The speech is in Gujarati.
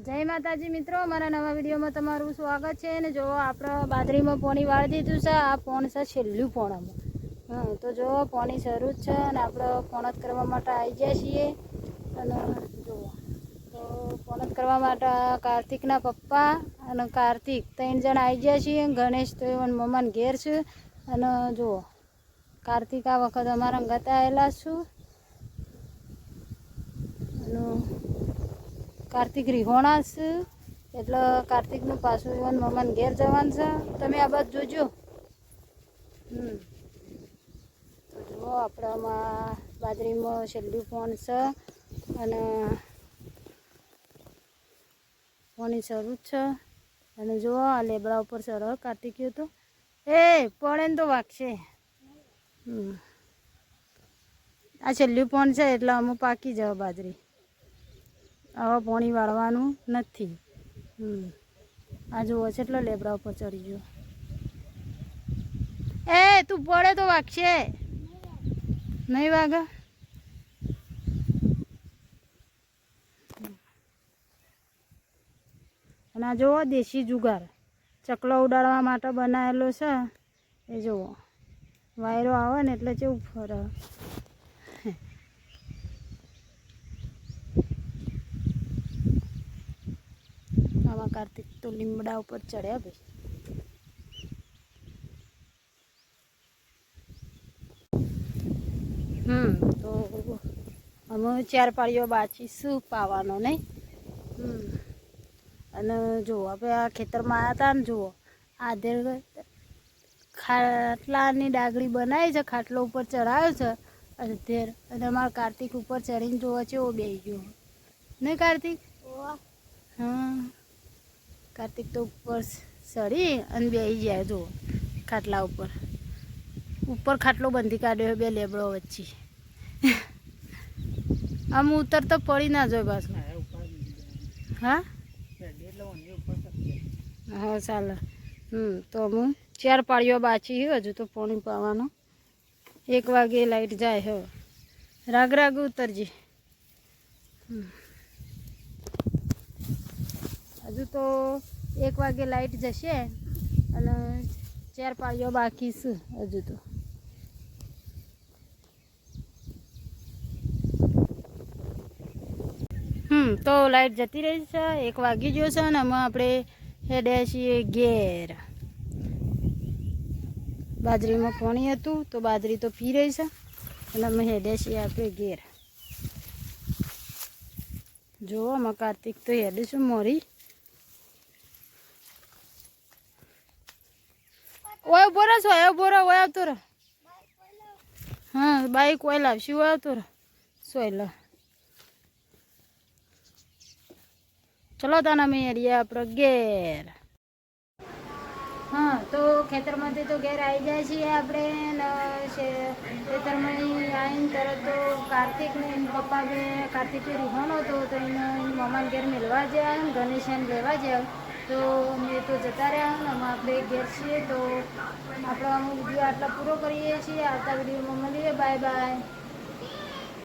जय माताजी मित्रों, मारा नवा विडियो में तमारुं स्वागत है। ने जो आपणे बाजरी में पानी वाળી દીધું છે। આ પોણ છે છેલ્લું પોણામાં। તો જો પાણી શરૂ જ છે અને આપણે પોણત કરવા માટે આવી ગયા છીએ। અને જો તો પોણત કરવા માટે કાર્તિકના પપ્પા અને કાર્તિક ત્રણ જણ આવી ગયા છીએ। ગણેશ તો એવન મમ્માને ઘેર છે। અને જો કાર્તિક આ વખત અમારા ગતા આવેલા છું। અને कार्तिक रिहोणा से એટલે કાર્તિકનું પાછું ઈવન મમ્માને ઘેર જવાનું છે। તમે આ બાજુ જોજો। તો જુઓ આપણામાં બાજરીમાં છેલ્લું પોણ છે અને પોણી શરૂ જ છે। અને જુઓ આ લેબડા ઉપર ચઢો કાર્તિકીઓ તો એ પડે ને તો વાગશે। આ છેલ્લું પોણ છે એટલે અમે પાકી જાવ બાજરી। હવે પાણી વાળવાનું નથી। આ જુઓ છે એટલે લેબડા ઉપર ચડી ગયો। એ તું પડે તો વાગશે નહીં વાગે। અને આ જુઓ દેશી જુગાર ચકલો ઉડાડવા માટે બનાવેલો છે। એ જુઓ વાયરો આવે ને એટલે કેવું ફરે। આમાં કાર્તિક તો લીમડા ઉપર ચડ્યા ભાઈ। તો અમે 4 પાળીઓ બાચી શું પાવાનો નહીં। અને જુઓ આપણે આ ખેતરમાં આવ્યા હતા ને જુઓ આધેર ખાટલાની ડાગડી બનાવી છે। ખાટલો ઉપર ચડાવ્યો છે અધેર। અને અમારા કાર્તિક ઉપર ચડીને જુઓ ચેવો બેસી ગયો નહીં કાર્તિક। હા કાર્તિક તો ઉપર ચડી અને બેસી જાય જુઓ ખાટલા ઉપર। ઉપર ખાટલો બંધી કાઢ્યો બે લેબડો વચ્ચે। આમ ઉતરતો પડી ના જોઈએ પાછું। હા હા ચાલે। તો અમે 4 પાળીઓ બાચી હજુ તો પાણી પાવાનું। 1 વાગે લાઈટ જાય હવે રાગ રાગ ઉતરજી। હજુ તો 1 વાગે લાઈટ જશે અને 4 પાળીઓ બાકી છે હજુ તો। તો લાઈટ જતી રહી છે। 1 વાગી ગયો છે અને અમે આપણે હેડ્યા છીએ ઘેર। બાજરીમાં પાણી હતું તો બાજરી તો પી રહી છે અને અમે હેડ્યા છીએ આપણે ઘેર। જુઓ અમે કાર્તિક તો હેડે છું મોરી। ઓય ઉભો રહો છો ઉભો રહો ઓય આવતો રહો। હા બાઈક ઓય લાવશું ઓય આવતો રહો સોયલા। ચલો તાને અમે હેડીએ આપણે ઘેર। हाँ तो खेतर में तो घेर आई जाए छे आपणे खेतर में आईन तरत तो कार्तिक ने पप्पा बे कार्तिक रिहोणो तो इन मम्मा घेर मिलवा जाए गणेश लेवा जाए। तो मैं तो जता रहा हम आपणे घेर छे। तो आपणो विडियो आटला पूरो करीए छीए। आवता विडियो में मळीए। Bye bye.